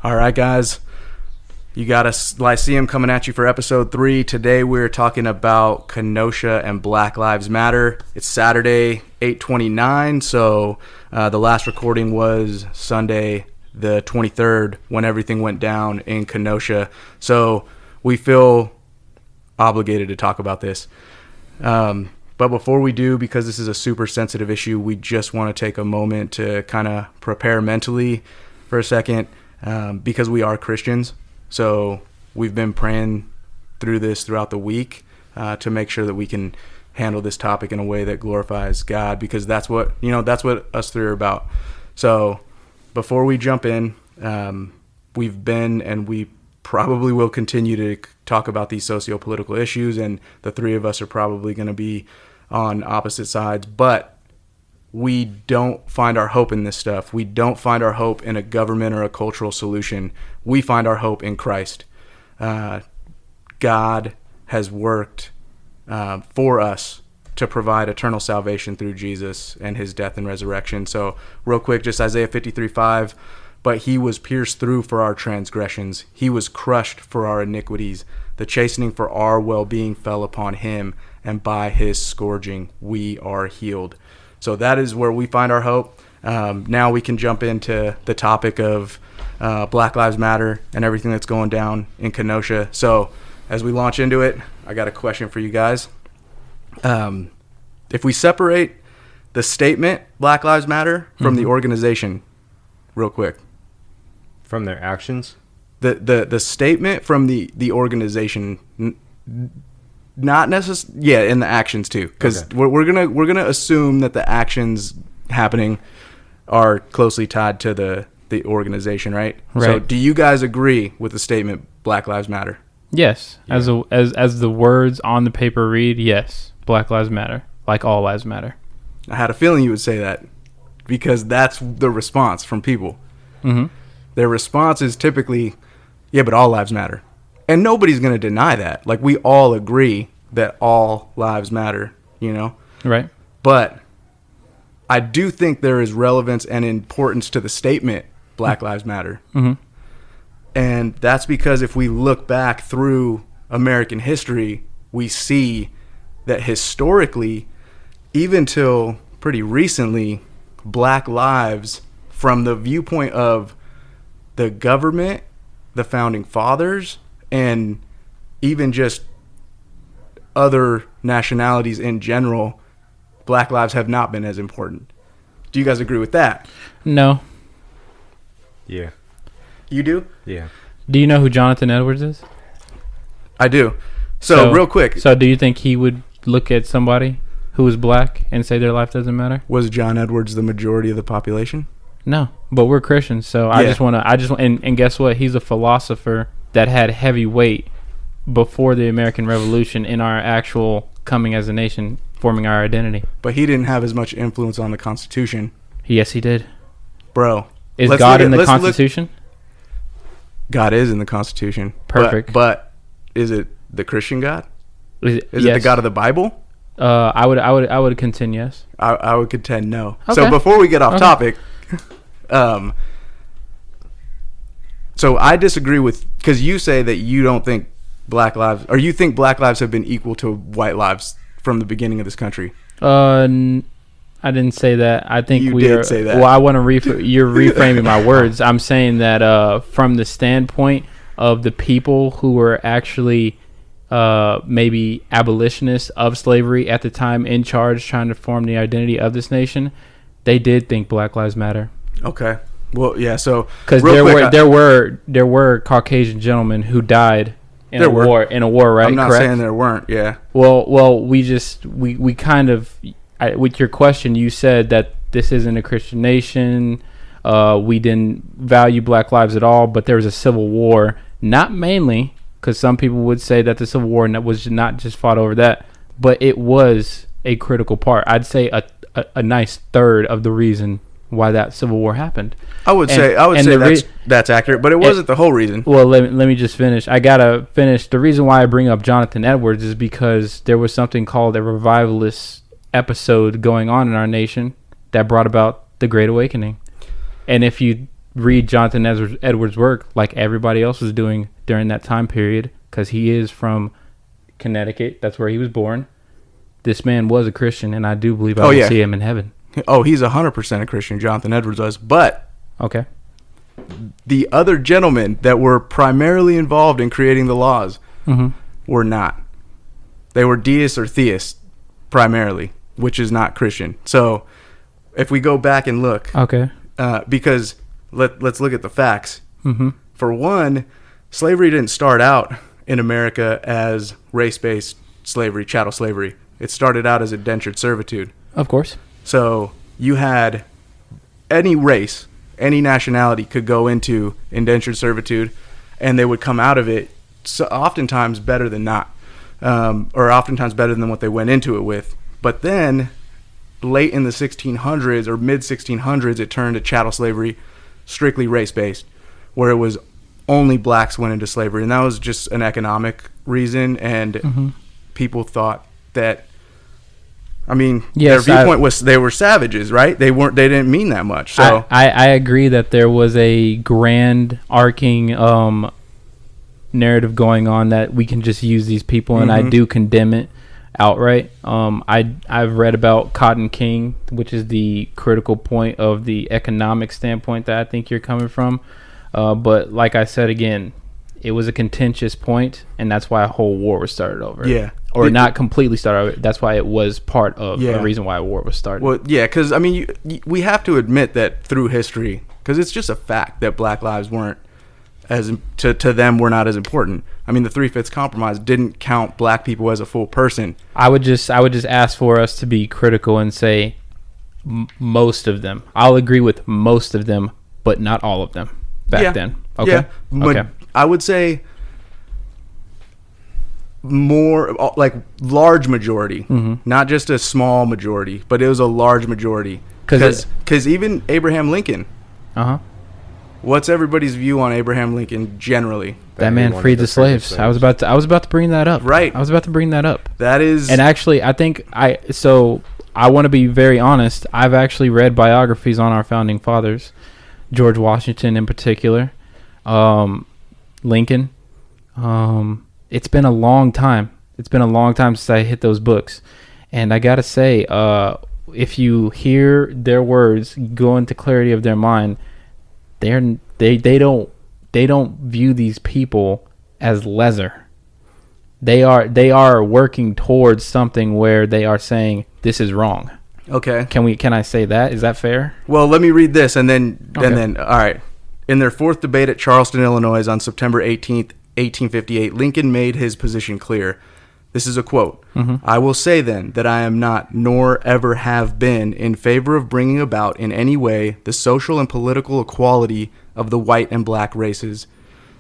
All right, guys. You got us, Lyceum, coming at you for episode 3. Today we're talking about Kenosha and Black Lives Matter. It's Saturday, 8/29, so the last recording was Sunday, the 23rd, when everything went down in Kenosha. So we feel obligated to talk about this. But before we do, because this is a super sensitive issue, we just want to take a moment to kind of prepare mentally for a second, because we are Christians. So we've been praying through this throughout the week to make sure that we can handle this topic in a way that glorifies God, because that's what us three are about. So before we jump in, we've been and we probably will continue to talk about these socio-political issues, and the three of us are probably going to be on opposite sides, but we don't find our hope in this stuff. We don't find our hope in a government or a cultural solution. We find our hope in Christ. God has worked for us to provide eternal salvation through Jesus and his death and resurrection. So real quick, just Isaiah 53:5. But he was pierced through for our transgressions. He was crushed for our iniquities. The chastening for our well-being fell upon him, and by his scourging we are healed. So that is where we find our hope. Now we can jump into the topic of Black Lives Matter and everything that's going down in Kenosha. So as we launch into it, I got a question for you guys. If we separate the statement Black Lives Matter from the organization, real quick. From their actions? The statement from the organization, not necessarily, yeah, and the actions too, because okay. we're gonna assume that the actions happening are closely tied to the organization, right? So do you guys agree with the statement Black Lives Matter? Yes. Yeah. As the words on the paper read, yes, Black Lives Matter, like all lives matter. I had a feeling you would say that, because that's the response from people. Mm-hmm. Their response is typically, yeah, but all lives matter. And nobody's going to deny that. Like, we all agree that all lives matter, you know? Right. But I do think there is relevance and importance to the statement, Black Lives Matter. Mm-hmm. And that's because if we look back through American history, we see that historically, even till pretty recently, Black lives, from the viewpoint of the government, the founding fathers, and even just other nationalities in general, Black lives have not been as important. Do you guys agree with that? No. Yeah. You do? Yeah. Do you know who Jonathan Edwards is? I do. So real quick. So do you think he would look at somebody who is black and say their life doesn't matter? Was John Edwards the majority of the population? No, but we're Christians, so yeah. And guess what? He's a philosopher that had heavy weight before the American Revolution in our actual coming as a nation, forming our identity. But he didn't have as much influence on the Constitution. Yes, he did. Bro. Is God in the Constitution? God is in the Constitution. Perfect. But is it the Christian God? Is it yes. the God of the Bible? I would contend yes. I would contend no. Okay. So before we get off topic, so I disagree with, because you say that you don't think Black lives, or you think Black lives have been equal to white lives from the beginning of this country. I didn't say that. I think you did say that. Well, I want to you're reframing my words. I'm saying that from the standpoint of the people who were actually maybe abolitionists of slavery at the time in charge, trying to form the identity of this nation, they did think Black Lives Matter. Okay. Well, yeah. So because there were Caucasian gentlemen who died in a war, right? I'm not Correct? saying there weren't. Yeah. Well, we kind of, with your question, you said that this isn't a Christian nation. We didn't value Black lives at all, but there was a civil war, not mainly, because some people would say that the Civil War was not just fought over that, but it was a critical part. I'd say a nice third of the reason why that Civil War happened. I would say that's accurate, but it wasn't the whole reason. Well, let me just finish. I gotta finish. The reason why I bring up Jonathan Edwards is because there was something called a revivalist episode going on in our nation that brought about the Great Awakening. And if you read Jonathan Edwards' work like everybody else was doing during that time period, because he is from Connecticut. That's where he was born. This man was a Christian, and I do believe I will see him in heaven. Oh, he's 100% a Christian, Jonathan Edwards was. But okay, the other gentlemen that were primarily involved in creating the laws were not. They were deists or theists primarily, which is not Christian. So if we go back and look, because let's look at the facts. For one, slavery didn't start out in America as race-based slavery, chattel slavery. It started out as indentured servitude. Of course. So you had any race, any nationality could go into indentured servitude, and they would come out of it oftentimes better than not, or oftentimes better than what they went into it with. But then late in the 1600s or mid 1600s, it turned to chattel slavery, strictly race-based, where it was only blacks went into slavery, and that was just an economic reason. And people thought that, I mean, their viewpoint was they were savages, right? They didn't mean that much. So I agree that there was a grand arcing narrative going on that we can just use these people, and I do condemn it outright. I've read about Cotton King, which is the critical point of the economic standpoint that I think you're coming from. But like I said again, it was a contentious point, and that's why a whole war was started over. Yeah. Or not completely started over. That's why it was part of the reason why a war was started. Well, yeah, because, I mean, we have to admit that through history, because it's just a fact that black lives weren't to them were not as important. I mean, the 3/5 compromise didn't count black people as a full person. I would just ask for us to be critical and say most of them. I'll agree with most of them, but not all of them back then. Okay. Yeah. Okay. I would say more like large majority, not just a small majority, but it was a large majority. Because even Abraham Lincoln. What's everybody's view on Abraham Lincoln generally? That man freed the slaves. I was about to bring that up. Right. I was about to bring that up. That is. And actually, I think I want to be very honest. I've actually read biographies on our founding fathers, George Washington in particular, Lincoln. It's been a long time. It's been a long time since I hit those books, and I gotta say, if you hear their words go into clarity of their mind, they don't view these people as lesser. They are working towards something where they are saying this is wrong. Okay. Can I say that? Is that fair? Well, let me read this and then all right. In their fourth debate at Charleston, Illinois on September 18th, 1858, Lincoln made his position clear. This is a quote. I will say then that I am not, nor ever have been, in favor of bringing about in any way the social and political equality of the white and black races.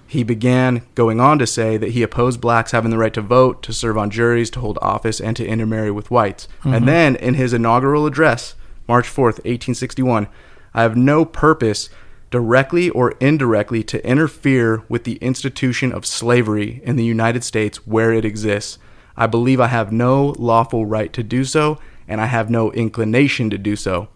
He began going on to say that he opposed blacks having the right to vote, to serve on juries, to hold office, and to intermarry with whites. And then in his inaugural address, March 4th, 1861, I have no purpose, directly or indirectly, to interfere with the institution of slavery in the United States where it exists. I believe I have no lawful right to do so, and I have no inclination to do so.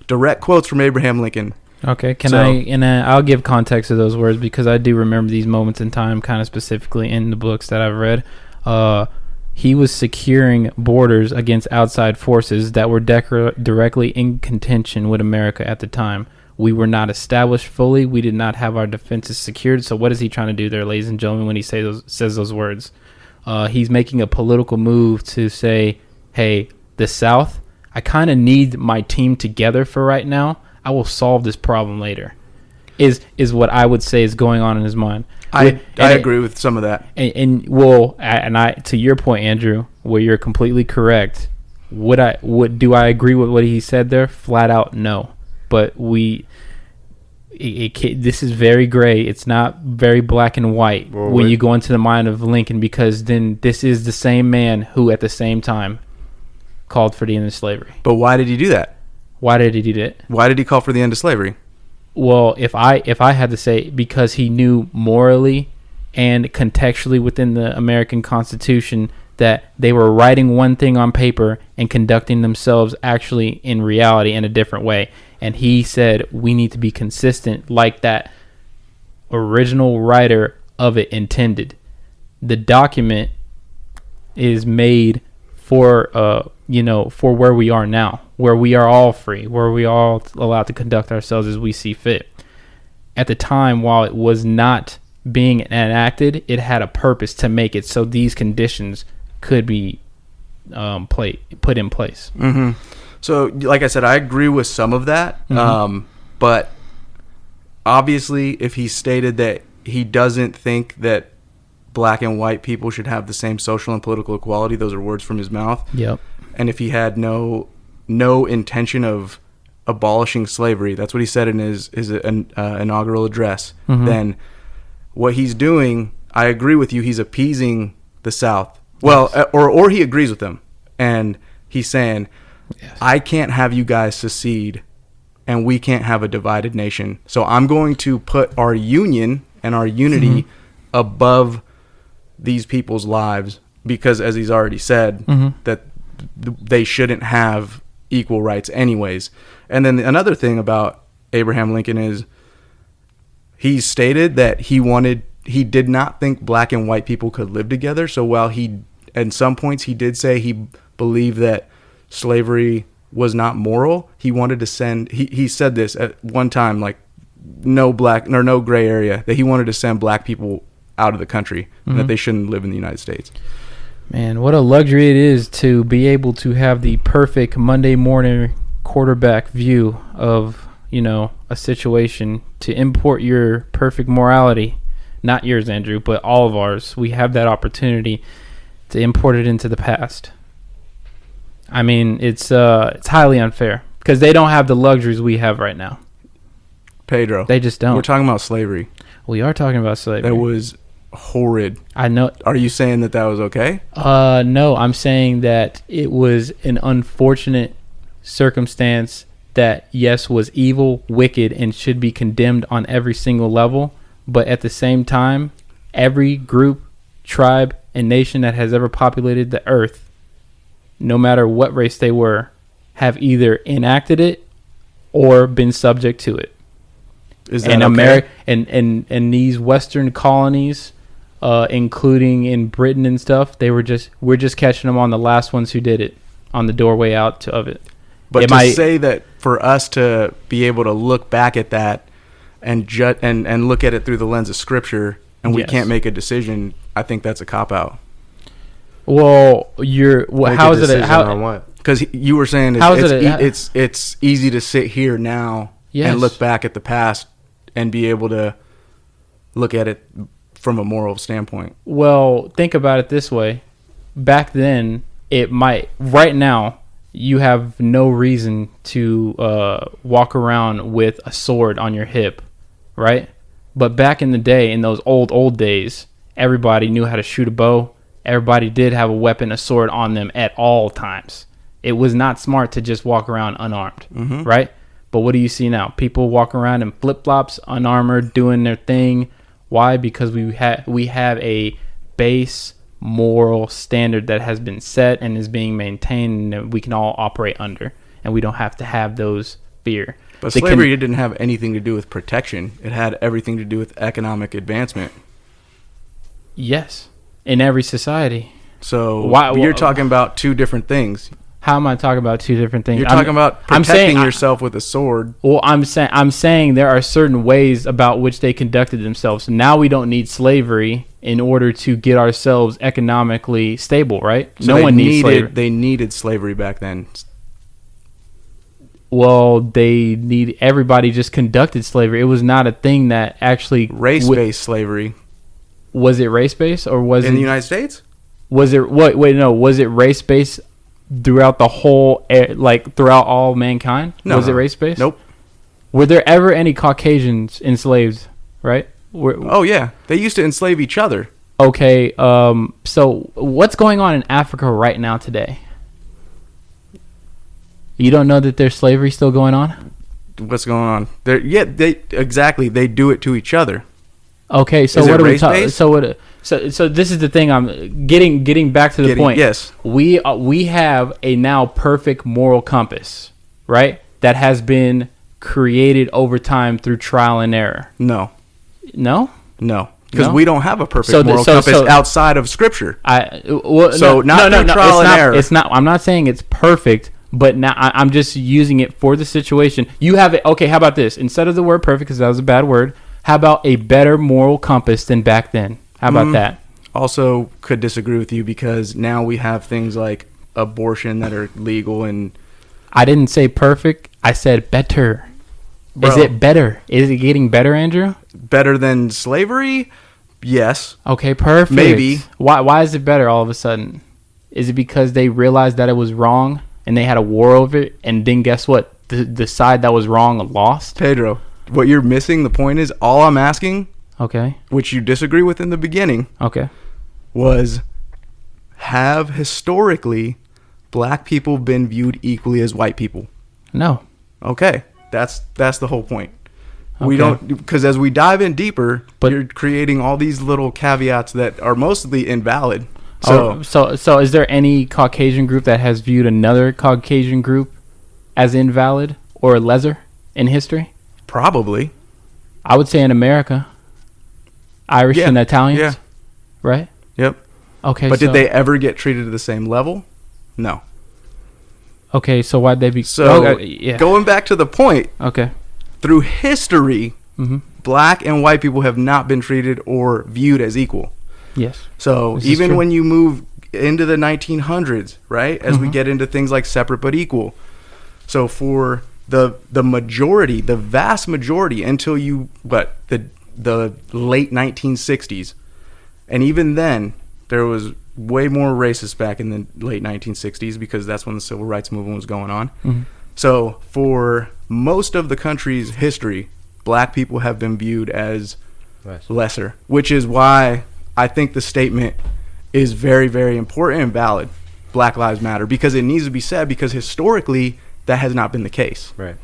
Direct quotes from Abraham Lincoln. Okay, I'll give context to those words because I do remember these moments in time kind of specifically in the books that I've read. He was securing borders against outside forces that were directly in contention with America at the time. We were not established fully. We did not have our defenses secured. So what is he trying to do there, ladies and gentlemen, when he says those words? He's making a political move to say, hey, the South, I kind of need my team together for right now. I will solve this problem later, is what I would say is going on in his mind. I agree with some of that. And to your point, Andrew, where you're completely correct, do I agree with what he said there? Flat out, no. But this is very gray. It's not very black and white when you go into the mind of Lincoln, because then this is the same man who at the same time called for the end of slavery. But why did he do that? Why did he do that? Why did he call for the end of slavery? Well, if I had to say, because he knew morally and contextually within the American Constitution that they were writing one thing on paper and conducting themselves actually in reality in a different way. And he said we need to be consistent like that original writer of it intended. The document is made for for where we are now, where we are all free, where we are all allowed to conduct ourselves as we see fit. At the time, while it was not being enacted, it had a purpose to make it so these conditions could be put in place. Mm-hmm. So, like I said, I agree with some of that, but obviously, if he stated that he doesn't think that black and white people should have the same social and political equality, those are words from his mouth. Yep. And if he had no intention of abolishing slavery, that's what he said in his inaugural address, then what he's doing, I agree with you, he's appeasing the South. Well, yes. or he agrees with them. And he's saying, yes, I can't have you guys secede, and we can't have a divided nation. So I'm going to put our union and our unity above these people's lives, because, as he's already said, that they shouldn't have equal rights anyways. And then another thing about Abraham Lincoln is he stated that he did not think black and white people could live together. So while he, at some points, he did say he believed that slavery was not moral, he wanted to send, he said this at one time, like no black or no gray area, that he wanted to send black people out of the country and that they shouldn't live in the United States. Man, what a luxury it is to be able to have the perfect Monday morning quarterback view of, a situation, to import your perfect morality, not yours, Andrew, but all of ours. We have that opportunity to import it into the past. I mean, it's highly unfair because they don't have the luxuries we have right now. Pedro, they just don't. We're talking about slavery. We are talking about slavery. That was horrid. I know. Are you saying that was okay? No, I'm saying that it was an unfortunate circumstance that, yes, was evil, wicked, and should be condemned on every single level. But at the same time, every group, tribe, and nation that has ever populated the earth, no matter what race they were, have either enacted it or been subject to it. Is that okay? And these Western colonies, including in Britain and stuff, we're just catching them on the last ones who did it, on the doorway out of it. But to say that for us to be able to look back at that and look at it through the lens of Scripture, and we can't make a decision, I think that's a cop out. Well, how is it? On what? Because you were saying it's easy to sit here now and look back at the past and be able to look at it from a moral standpoint. Well, think about it this way. Back then, it might. Right now, you have no reason to walk around with a sword on your hip, right? But back in the day, in those old days, everybody knew how to shoot a bow. Everybody did have a weapon, a sword on them at all times. It was not smart to just walk around unarmed, right? But what do you see now? People walk around in flip-flops, unarmored, doing their thing. Why? Because we have a base moral standard that has been set and is being maintained, and we can all operate under, and we don't have to have those fear. But slavery didn't have anything to do with protection. It had everything to do with economic advancement. Yes, in every society. So you're talking about two different things. How am I talking about two different things? You're talking about protecting yourself with a sword. Well, I'm saying there are certain ways about which they conducted themselves. So now we don't need slavery in order to get ourselves economically stable, right? So no one needs slavery. They needed slavery back then. Well, everybody just conducted slavery. It was not a thing that actually race-based slavery. Was it race-based or was it in the United States? Was it was it race-based throughout the whole, throughout all mankind? No. Was it race-based? Nope. Were there ever any Caucasians enslaved, right? Oh, yeah. They used to enslave each other. Okay. So what's going on in Africa right now today? You don't know that there's slavery still going on? What's going on? Exactly. They do it to each other. Okay, so what are we talking? So this is the thing. I'm getting back to the point. Yes, we have a now perfect moral compass, right? That has been created over time through trial and error? No, No? because No? we don't have a perfect So moral compass outside of Scripture. So not through trial and error. It's not. I'm not saying it's perfect, but now I'm just using it for the situation. You have it. Okay, how about this? Instead of the word perfect, because that was a bad word, how about a better moral compass than back then? How about that? Also, could disagree with you because now we have things like abortion that are legal and. I didn't say perfect. I said better. Bro. Is it better? Is it getting better, Andrew? Better than slavery? Yes. Okay, perfect. Maybe. Why is it better all of a sudden? Is it because they realized that it was wrong and they had a war over it, and then guess what? The side that was wrong lost? Pedro, what you're missing, the point is, all I'm asking, Okay. which you disagree with in the beginning, Okay. was have historically black people been viewed equally as white people? No. Okay. That's the whole point. We Okay. don't, because as we dive in deeper, But- you're creating all these little caveats that are mostly invalid. So, So is there any Caucasian group that has viewed another Caucasian group as invalid or lesser in history? probably. I would say in America, Irish Yeah. and Italians, Yeah. right? Yep. Okay, But so, did they ever get treated at the same level? No. Okay, so why'd they be? So yeah. going back to the point, Okay. through history, Mm-hmm. black and white people have not been treated or viewed as equal. Yes. So This is even true. when you move into the 1900s, right, as we Mhm. get into things like separate but equal. So for the majority, the vast majority, until the late 1960s, and even then there was way more racists back in the late 1960s because that's when the civil rights movement was going on. Mhm. So for most of the country's history, black people have been viewed as lesser, which is why I think the statement is very, very important and valid. Black Lives Matter, because it needs to be said, because historically that has not been the case. Right.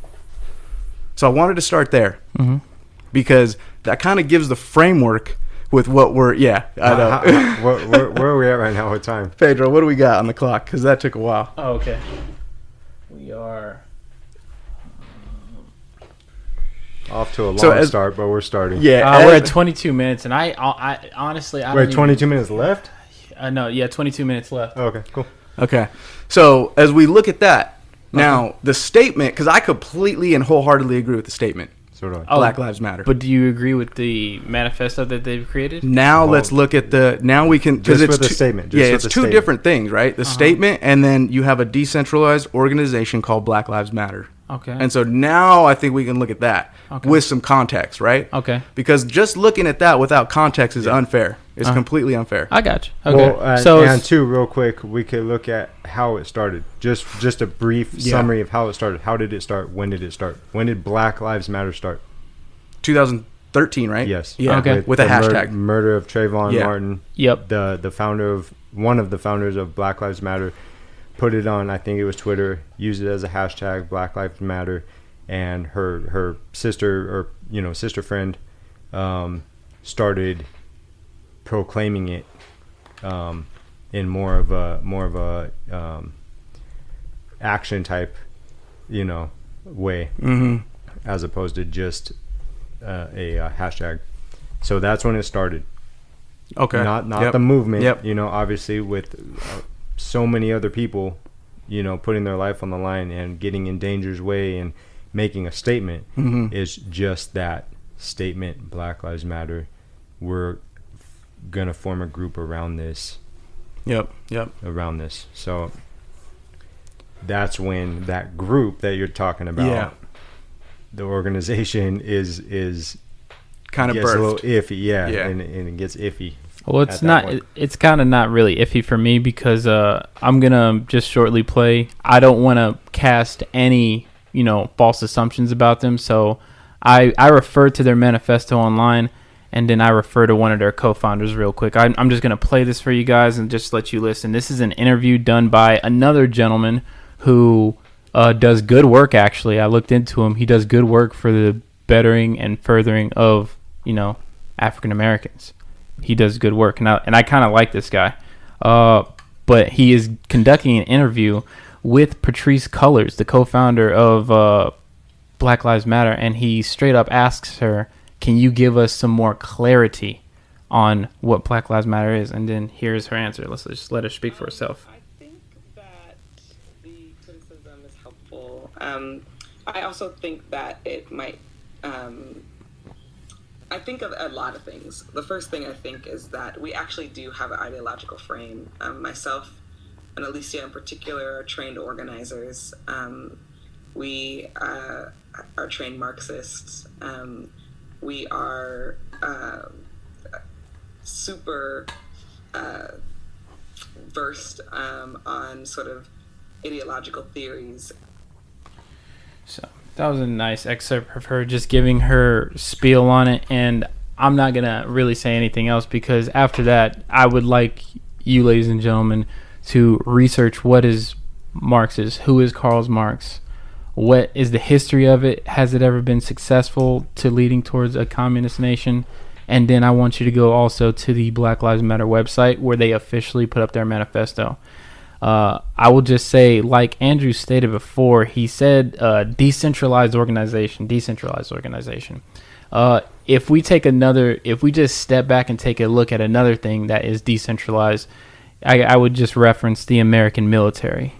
So I wanted to start there Mm-hmm. because that kind of gives the framework with what we're, I know. Where are we at right now with time? Pedro, what do we got on the clock? Because that took a while. Oh, okay. We are. Off to a long So start, but we're starting. Yeah, We're at 22 minutes, and I honestly, We're at 22 minutes left? No, yeah, 22 minutes left. Oh, okay, cool. Okay. So as we look at that, now the statement, because I completely and wholeheartedly agree with the statement, So do I. Oh, Black Lives Matter. But do you agree with the manifesto that they've created? Now Oh. let's look at now we can, because Just it's with the two, statement, just yeah, with it's the two statement. different things, right? The statement, and then you have a decentralized organization called Black Lives Matter. Okay. And so now I think we can look at that Okay. with some context, right? Okay. Because just looking at that without context is unfair. It's completely unfair. I got you. Okay. Well, so and two, real quick, we could look at how it started. Just a brief summary of how it started. How did it start? When did it start? When did Black Lives Matter start? 2013, right? Yes. Yeah. Okay. With a the hashtag. murder of Trayvon Yeah. Martin. Yep. The founder of one of the founders of Black Lives Matter put it on, I think it was Twitter, used it as a hashtag, Black Lives Matter, and her sister or sister friend started proclaiming it in more of a action type way, Mm-hmm. as opposed to just a hashtag. So that's when it started. Okay. Not Yep. the movement. Yep. Obviously with so many other people, putting their life on the line and getting in danger's way and making a statement Mhm. is just that statement. Black Lives Matter. We're gonna form a group around this. Yep. So that's when that group that you're talking about, Yeah. the organization is Kind of gets a little birthed. iffy, yeah. Yeah. And it gets iffy. Well, at it's that not. point. It's kind of not really iffy for me because I'm gonna just shortly play. I don't want to cast any false assumptions about them. So I refer to their manifesto online, and then I refer to one of their co-founders real quick. I'm just gonna play this for you guys and just let you listen. This is an interview done by another gentleman who does good work. Actually, I looked into him. He does good work for the bettering and furthering of African Americans. He does good work, and I kind of like this guy. But he is conducting an interview with Patrice Cullors, the co-founder of Black Lives Matter, and he straight up asks her, can you give us some more clarity on what Black Lives Matter is? And then here's her answer. Let's just let her speak for herself. I think that the criticism is helpful. I also think that it might, I think of a lot of things. The first thing I think is that we actually do have an ideological frame. Myself and Alicia in particular are trained organizers. We are trained Marxists. We are super versed on sort of ideological theories. So that was a nice excerpt of her just giving her spiel on it, and I'm not going to really say anything else because after that, I would like you, ladies and gentlemen, to research what is Marxist, who is Karl Marx, what is the history of it, has it ever been successful to leading towards a communist nation, and then I want you to go also to the Black Lives Matter website where they officially put up their manifesto. I will just say, like Andrew stated before, he said decentralized organization. If we just step back and take a look at another thing that is decentralized, I would just reference the American military.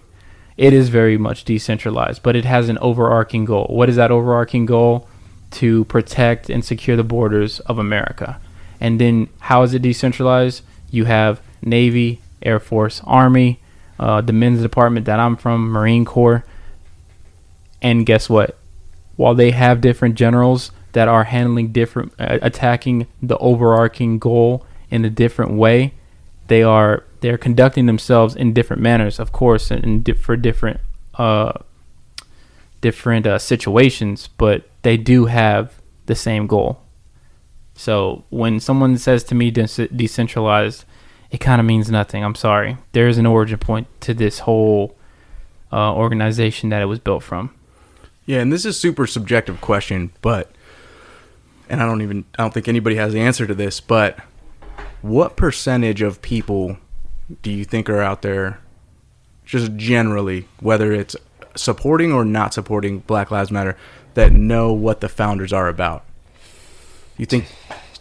It is very much decentralized, but it has an overarching goal. What is that overarching goal? To protect and secure the borders of America. And then how is it decentralized? You have Navy, Air Force, Army, the men's department that I'm from, Marine Corps. And guess what? While they have different generals that are handling different, attacking the overarching goal in a different way, they're conducting themselves in different manners, of course, and for different situations, but they do have the same goal. So when someone says to me decentralized, it kind of means nothing. I'm sorry. There is an origin point to this whole organization that it was built from. Yeah, and this is a super subjective question, and I don't think anybody has the answer to this, but what percentage of people do you think are out there, just generally, whether it's supporting or not supporting Black Lives Matter, that know what the founders are about? You think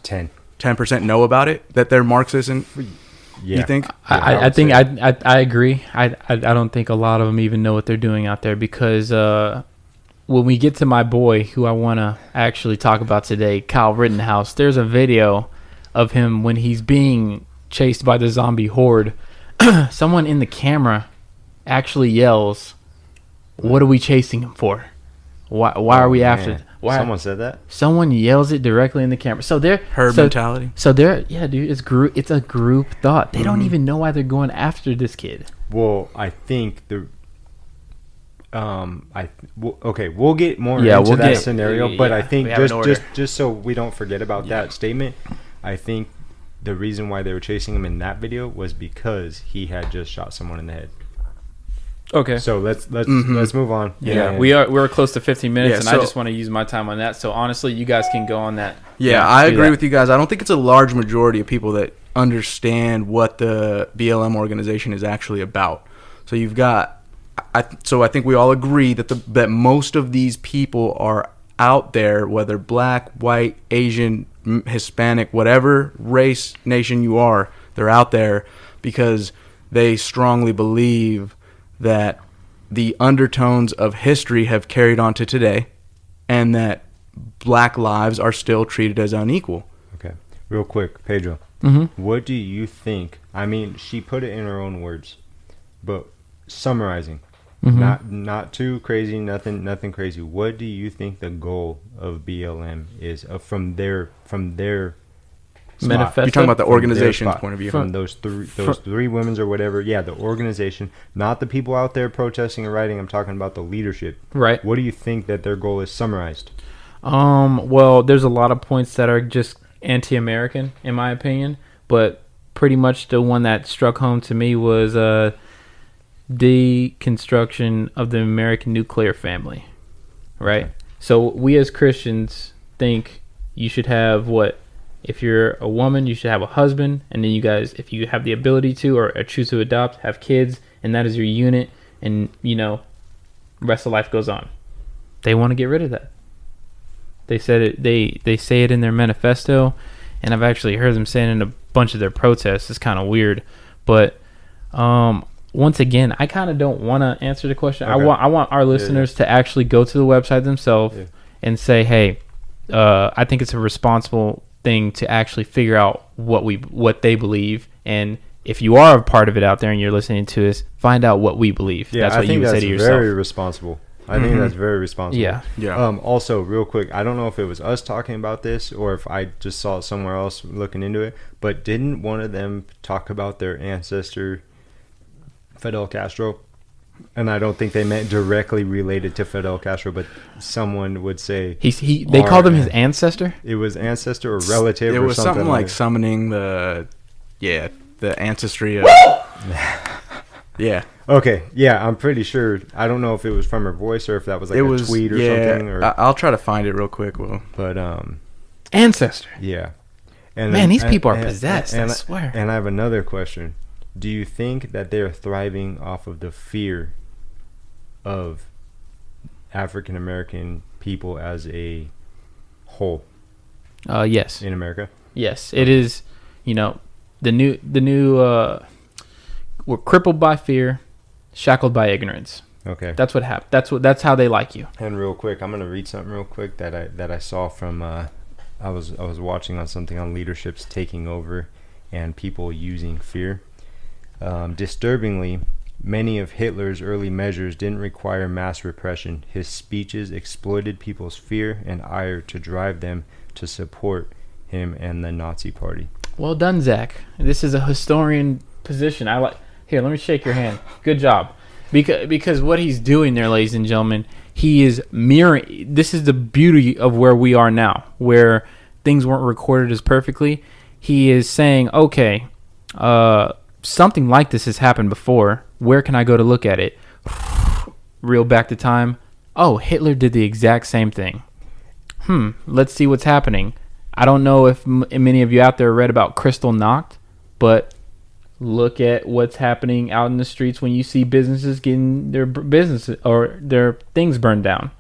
10% know about it, that they're Marxist? And yeah, you think? I think I agree. I don't think a lot of them even know what they're doing out there, because when we get to my boy, who I want to actually talk about today, Kyle Rittenhouse, there's a video of him when he's being chased by the zombie horde. Someone in the camera actually yells, "What are we chasing him for? Why are we after?" Why? Someone said that? Someone yells it directly in the camera. So they're herd mentality. So they're, yeah, dude, it's a group thought. They don't even know why they're going after this kid. Well, I think we'll get more into that scenario, but I think just so we don't forget about that statement, I think the reason why they were chasing him in that video was because he had just shot someone in the head. Okay. So let's move on. Yeah, we're close to 15 minutes, and I just want to use my time on that. So honestly, you guys can go on that. Yeah, I agree with you guys. I don't think it's a large majority of people that understand what the BLM organization is actually about. So you've got, I think we all agree that most of these people are out there, whether black, white, Asian, Hispanic, whatever race, nation you are, they're out there because they strongly believe that the undertones of history have carried on to today, and that black lives are still treated as unequal. Okay. Real quick, Pedro, what do you think? I mean, she put it in her own words, but summarizing, not too crazy, nothing crazy. What do you think the goal of BLM is from their manifesto? You're talking about the organization's point of view. From those three women's or whatever. Yeah, the organization, not the people out there protesting and writing. I'm talking about the leadership. Right. What do you think that their goal is summarized? Well, there's a lot of points that are just anti-American, in my opinion, but pretty much the one that struck home to me was deconstruction of the American nuclear family. Right. Okay. So we as Christians think you should have what? If you're a woman, you should have a husband, and then you guys, if you have the ability to or choose to adopt, have kids, and that is your unit, and, rest of life goes on. They want to get rid of that. They said it. They say it in their manifesto, and I've actually heard them saying it in a bunch of their protests. It's kind of weird, but once again, I kind of don't want to answer the question. Okay. I want our listeners to actually go to the website themselves and say, hey, I think it's a responsible thing to actually figure out what they believe, and if you are a part of it out there and you're listening to us, find out what we believe. Yeah, that's what you would say to yourself. Very responsible. I think that's very responsible. Yeah. Also, real quick, I don't know if it was us talking about this or if I just saw it somewhere else looking into it, but didn't one of them talk about their ancestor, Fidel Castro? And I don't think they meant directly related to Fidel Castro, but someone would say they called him his ancestor. It was ancestor or relative. It or was something like summoning the ancestry of. Yeah. Okay. Yeah, I'm pretty sure. I don't know if it was from her voice or if that was like a tweet or something. Or, I'll try to find it real quick. But ancestor. Yeah. And man, these people are possessed. I swear. And I have another question. Do you think that they're thriving off of the fear of African American people as a whole? Yes. In America. Yes, it is. You know, the new. We're crippled by fear, shackled by ignorance. Okay. That's what happened. That's how they like you. And real quick, I'm gonna read something real quick that I saw from. I was watching on something on leadership's taking over, and people using fear. Disturbingly, many of Hitler's early measures didn't require mass repression. His speeches exploited people's fear and ire to drive them to support him and the Nazi Party. Well done, Zach. This is a historian position. I like. Here, let me shake your hand. Good job. Because what he's doing there, ladies and gentlemen, he is mirroring. This is the beauty of where we are now, where things weren't recorded as perfectly. He is saying, okay, something like this has happened before. Where can I go to look at it? Reel back to time. Oh, Hitler did the exact same thing. Let's see what's happening. I don't know if many of you out there read about Kristallnacht, but look at what's happening out in the streets when you see businesses getting their business or their things burned down.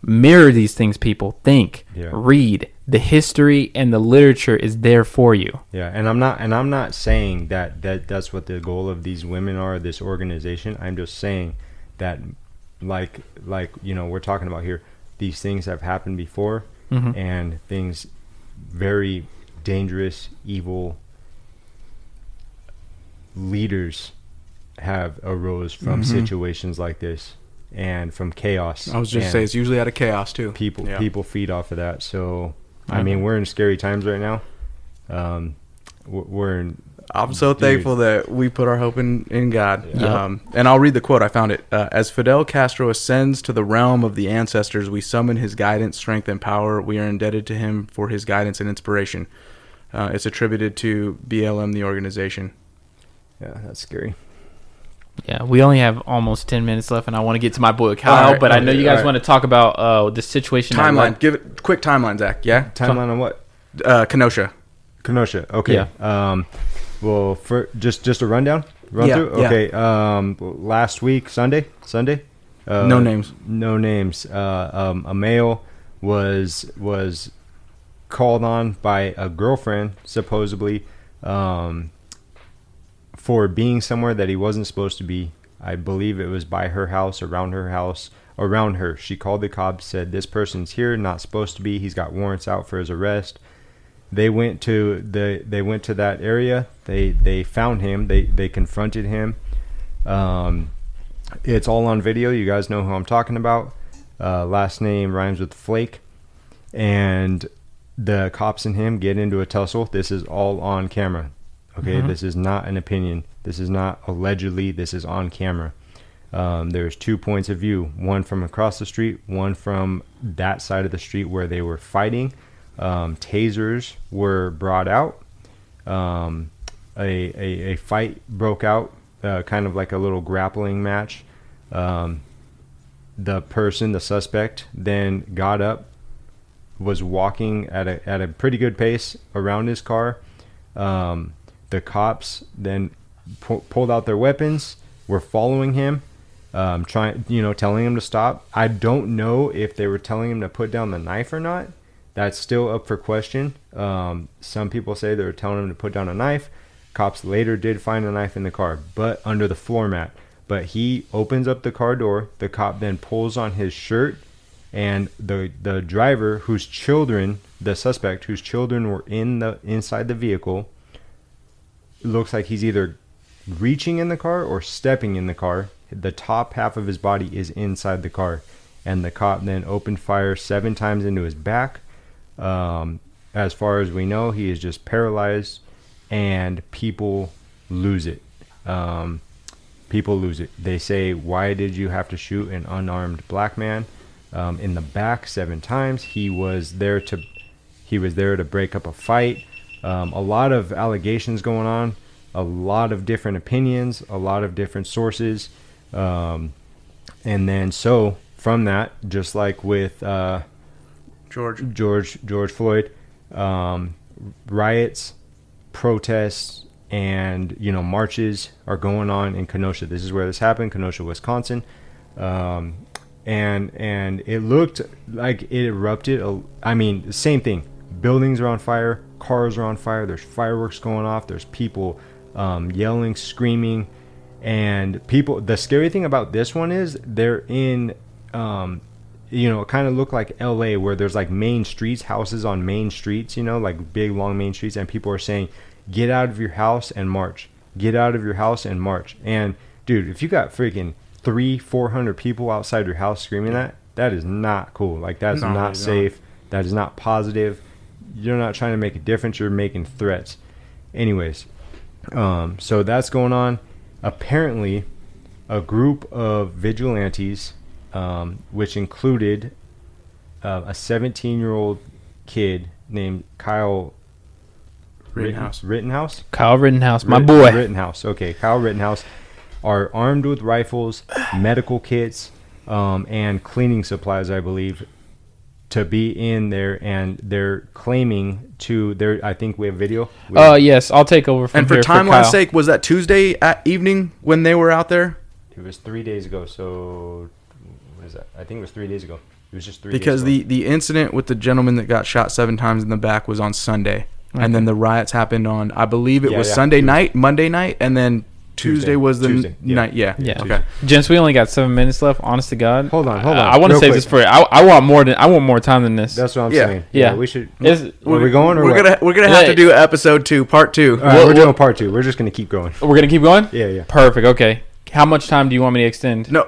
Mirror these things, people. Think, read. The history and the literature is there for you. Yeah, and I'm not saying that's what the goal of these women are, this organization. I'm just saying that, like we're talking about here, these things have happened before, and things very dangerous, evil leaders have arose from situations like this and from chaos. I was just saying it's usually out of chaos too. People feed off of that. So I mean, we're in scary times right now. I'm so thankful that we put our hope in God. Yeah. And I'll read the quote. I found it. As Fidel Castro ascends to the realm of the ancestors, we summon his guidance, strength, and power. We are indebted to him for his guidance and inspiration. It's attributed to BLM, the organization. Yeah, that's scary. Yeah, we only have almost 10 minutes left, and I want to get to my boy Kyle, but I know you guys want to talk about the situation. Timeline. Give it quick timeline, Zach. Yeah? Timeline on what? Kenosha. Okay. Yeah. Well, for just a run through. Okay. Last week, Sunday. No names. A male was called on by a girlfriend, supposedly, for being somewhere that he wasn't supposed to be. I believe it was by her house, around her. She called the cops, said this person's here, not supposed to be. He's got warrants out for his arrest. They went to that area. They found him. They confronted him. It's all on video. You guys know who I'm talking about. Last name rhymes with Flake. And the cops and him get into a tussle. This is all on camera. Okay, This is not an opinion. This is not allegedly. This is on camera. There's 2 points of view. One from across the street. One from that side of the street where they were fighting. Tasers were brought out. A fight broke out, kind of like a little grappling match. The suspect, then got up, was walking at a pretty good pace around his car. The cops then pulled out their weapons, were following him. telling him to stop. I don't know if they were telling him to put down the knife or not. That's still up for question. Some people say they were telling him to put down a knife. Cops later did find a knife in the car, but under the floor mat. But he opens up the car door. The cop then pulls on his shirt, and the driver, the suspect whose children were inside the vehicle, looks like he's either reaching in the car or stepping in the car. The top half of his body is inside the car, and the cop then opened fire 7 times into his back. As far as we know, he is just paralyzed, and people lose it. People lose it. They say, "Why did you have to shoot an unarmed black man in the back 7 times?" He was there to break up a fight. A lot of allegations going on, a lot of different opinions, a lot of different sources, and then so from that, just like with George Floyd, riots, protests, and marches are going on in Kenosha. This is where this happened, Kenosha, Wisconsin, and it looked like it erupted. The same thing. Buildings are on fire, cars are on fire. There's fireworks going off. There's people yelling, screaming, and people. The scary thing about this one is they're in. It kind of looked like LA, where there's like main streets, houses on main streets, like big long main streets, and people are saying, "Get out of your house and march. Get out of your house and march." And dude, if you got freaking 300-400 people outside your house screaming that is not cool. Like, that's not safe. That is not positive. You're not trying to make a difference. You're making threats. Anyways, so that's going on. Apparently, a group of vigilantes, which included a 17-year-old kid named Kyle Rittenhouse. Kyle Rittenhouse, my boy. Rittenhouse. Okay, Kyle Rittenhouse, are armed with rifles, medical kits, and cleaning supplies, I believe, to be in there, and they're claiming to I think we have video. Yes, I'll take over from here. And for timeline's sake, was that Tuesday evening when they were out there? It was 3 days ago. So what is that? I think it was 3 days ago. It was just 3 because days ago. the incident with the gentleman that got shot 7 times in the back was on Sunday. Okay. And then the riots happened on, I believe it was Sunday night, Monday night, and then Tuesday was the night. Yeah. Okay. Gents, we only got 7 minutes left. Honest to God. Hold on. I want to save this for. I want more time than this. That's what I'm saying. Yeah. We should. Are we going? Or we're gonna have to do episode 2, part 2. All right, we're doing part 2. We're just gonna keep going. We're gonna keep going. Yeah. Perfect. Okay. How much time do you want me to extend? No.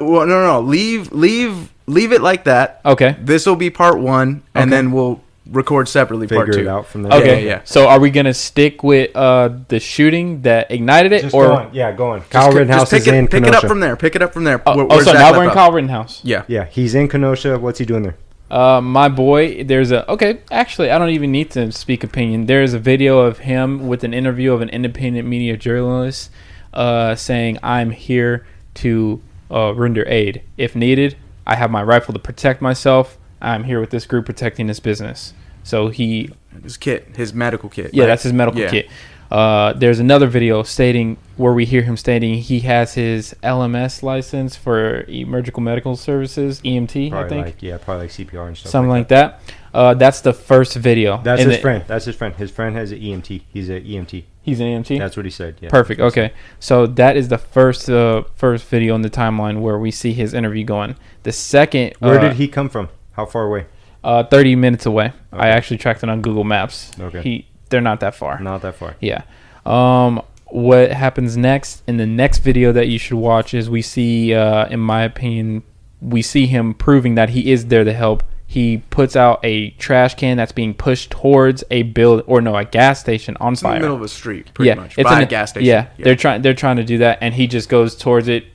Leave it like that. Okay. This will be part 1, and then we'll record separately part 2. Figure it out from there. Okay. Yeah. So are we gonna stick with the shooting that ignited it, just or go on. Yeah, go on. Kyle Rittenhouse is in Kenosha. Pick it up from there. So now we're in Kyle Rittenhouse. Yeah, he's in Kenosha. What's he doing there? My boy, actually, I don't even need to speak opinion. There's a video of him with an interview of an independent media journalist saying, "I'm here to render aid. If needed, I have my rifle to protect myself. I'm here with this group protecting this business." So his medical kit. Yeah, right? That's his medical kit. There's another video where we hear him stating he has his LMS license for emergency medical services, EMT, probably I think. Probably like CPR and stuff. Something like that. That's the first video. That's his friend. His friend has an EMT. He's an EMT. He's an EMT? That's what he said. Yeah. Perfect. Okay. So that is the first video in the timeline where we see his interview going. The second... Where did he come from? How far away? 30 minutes away. Okay. I actually tracked it on Google Maps. Okay. They're not that far. Not that far. Yeah. What happens next in the next video that you should watch is we see, in my opinion, we see him proving that he is there to help. He puts out a trash can that's being pushed towards a gas station on fire. In the middle of a street, pretty much. It's by a gas station. Yeah, they're trying to do that, and he just goes towards it,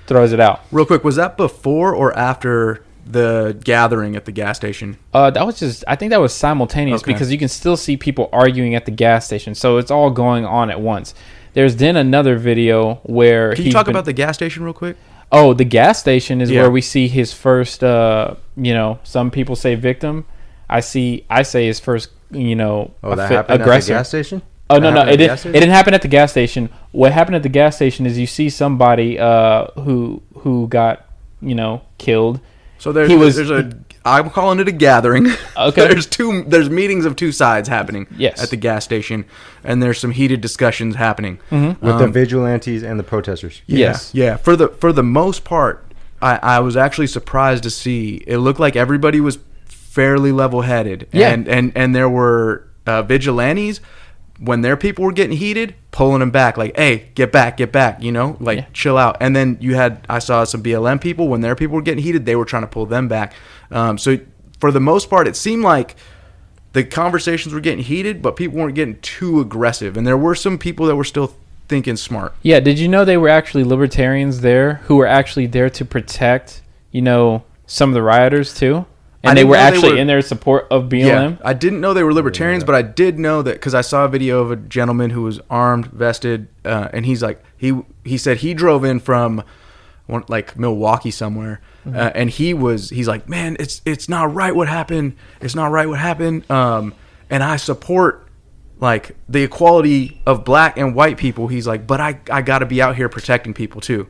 throws it out. Real quick, was that before or after the gathering at the gas station? I think that was simultaneous because you can still see people arguing at the gas station. So it's all going on at once. There's then another video where Can you talk about the gas station real quick? Oh, the gas station is where we see his first, some people say victim. I say his first, that happened aggressor. at the gas station? Oh no, happened it at the didn't. gas It station? didn't happen at the gas station. What happened at the gas station is you see somebody who got killed. So there's He was- there's a I'm calling it a gathering. Okay. There's meetings of two sides happening. Yes. At the gas station, and there's some heated discussions happening With the vigilantes and the protesters. Yes. Yeah. For the most part, I was actually surprised to see it looked like everybody was fairly level headed. Yeah. And there were vigilantes when their people were getting heated, pulling them back, like, hey, get back, chill out. And then I saw some BLM people, when their people were getting heated, they were trying to pull them back. So for the most part, it seemed like the conversations were getting heated, but people weren't getting too aggressive. And there were some people that were still thinking smart. Yeah, did you know they were actually libertarians there who were actually there to protect, some of the rioters too? I And they didn't were know they actually were- in their support of BLM? Yeah, I didn't know they were libertarians, but I did know that because I saw a video of a gentleman who was armed, vested, and he's like, he said he drove in from like Milwaukee somewhere, and he's like, man, it's not right what happened. It's not right what happened. And I support like the equality of black and white people. He's like, but I got to be out here protecting people too,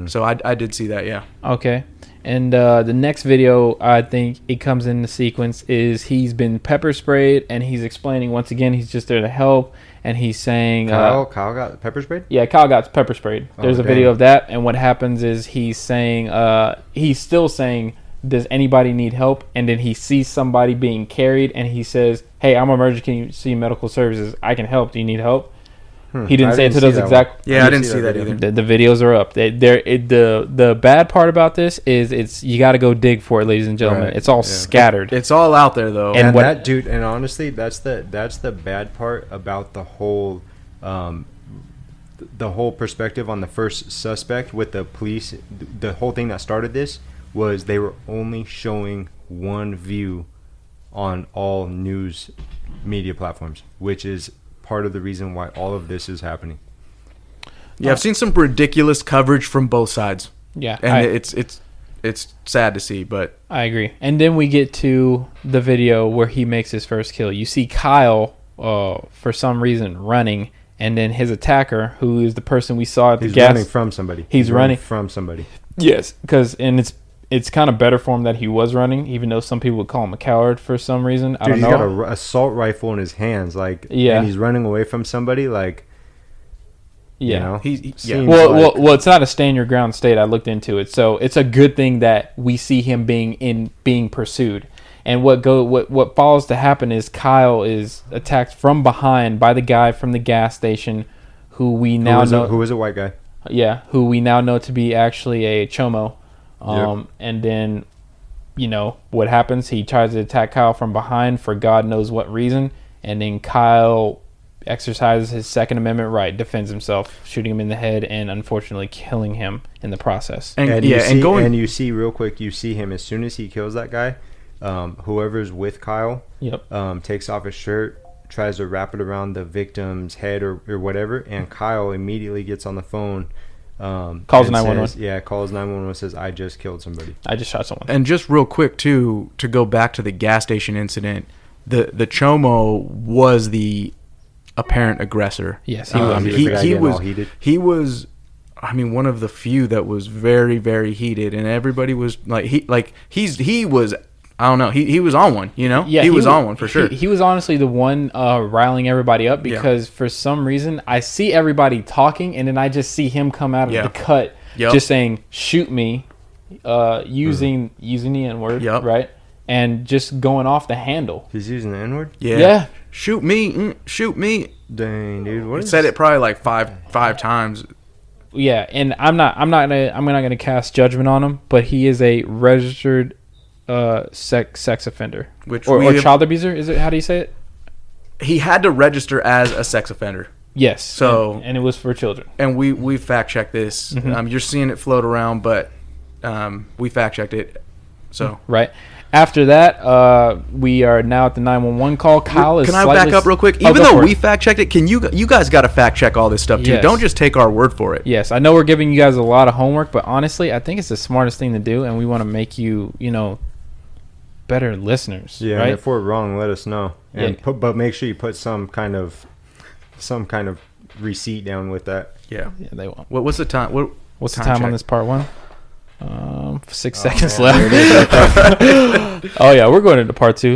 So I did see that, yeah. Okay. And the next video, I think it comes in the sequence, is he's been pepper sprayed, and he's explaining once again he's just there to help, and he's saying Kyle got pepper sprayed? yeah, Kyle got pepper sprayed. There's a dang. video of that, and what happens is he's still saying, does anybody need help? And then he sees somebody being carried, and he says, hey, I'm emergency medical services, I can help, do you need help? He didn't I say it didn't to see those that exact. Yeah, I didn't see that video. either. The videos are up. The bad part about this is you got to go dig for it, ladies and gentlemen. Right, It's all yeah. scattered. It's all out there though. And And what- that dude, and honestly, that's the bad part about the whole perspective on the first suspect with the police. The whole thing that started this was they were only showing one view on all news media platforms, which is part of the reason why all of this is happening. Yeah, I've seen some ridiculous coverage from both sides. Yeah, And it's sad to see, but I agree. And then we get to the video where he makes his first kill. You see Kyle, for some reason, running, and then his attacker, who is the person we saw at the He's gas. running from somebody. He's running from somebody. Yes, because it's kind of better for him that he was running, even though some people would call him a coward for some reason. I Dude, don't he's know. got an assault rifle in his hands, Yeah. and he's running away from somebody, Yeah. You know, yeah. Well, it's not a stand your ground state. I looked into it, so it's a good thing that we see him being pursued. And what follows to happen is Kyle is attacked from behind by the guy from the gas station, who we now know who is a white guy. Yeah, who we now know to be actually a chomo. Yep. And then, what happens? He tries to attack Kyle from behind for God knows what reason, and then Kyle exercises his Second Amendment right, defends himself, shooting him in the head, and unfortunately killing him in the process. and you you see real quick, you see him as soon as he kills that guy. Whoever's with Kyle, Yep. takes off his shirt, tries to wrap it around the victim's head or whatever, and Kyle immediately gets on the phone. Calls and 911. says- Yeah, calls 911. Says, "I just killed somebody." I just shot someone. And just real quick too, to go back to the gas station incident, the chomo was the apparent aggressor. Yes, he was. He was the guy getting all heated. He was, I mean, one of the few that was very, very heated, and everybody was like, he was, I don't know, he was on one, Yeah, he was on one for sure. He was honestly the one riling everybody up because for some reason I see everybody talking and then I just see him come out of the cut just saying "shoot me," using the N-word, right, and just going off the handle. He's using the N-word. Yeah. Shoot me, shoot me. Dang, dude, what He is said it probably like five times. Yeah, and I'm not gonna cast judgment on him, but he is a registered sex offender, Which or we have- child abuser. Is it, how do you say it? He had to register as a sex offender. Yes. So- and it was for children. And we fact checked this. You're seeing it float around, but we fact checked it. So Right. After that, we are now at the 911 call. Kyle is. Can I slightly back up real quick? Oh, Even go though for we it. fact checked it, can you guys got to fact check all this stuff too? Yes. Don't just take our word for it. Yes, I know we're giving you guys a lot of homework, but honestly, I think it's the smartest thing to do, and we want to make you, better listeners. Yeah, right. and if we're wrong, let us know. And Yeah. but make sure you put some kind of some kind of receipt down with that. Yeah. Yeah, they won't. What's the time? What's the time on check? this part 1? 6 seconds left. Oh yeah, we're going into part 2.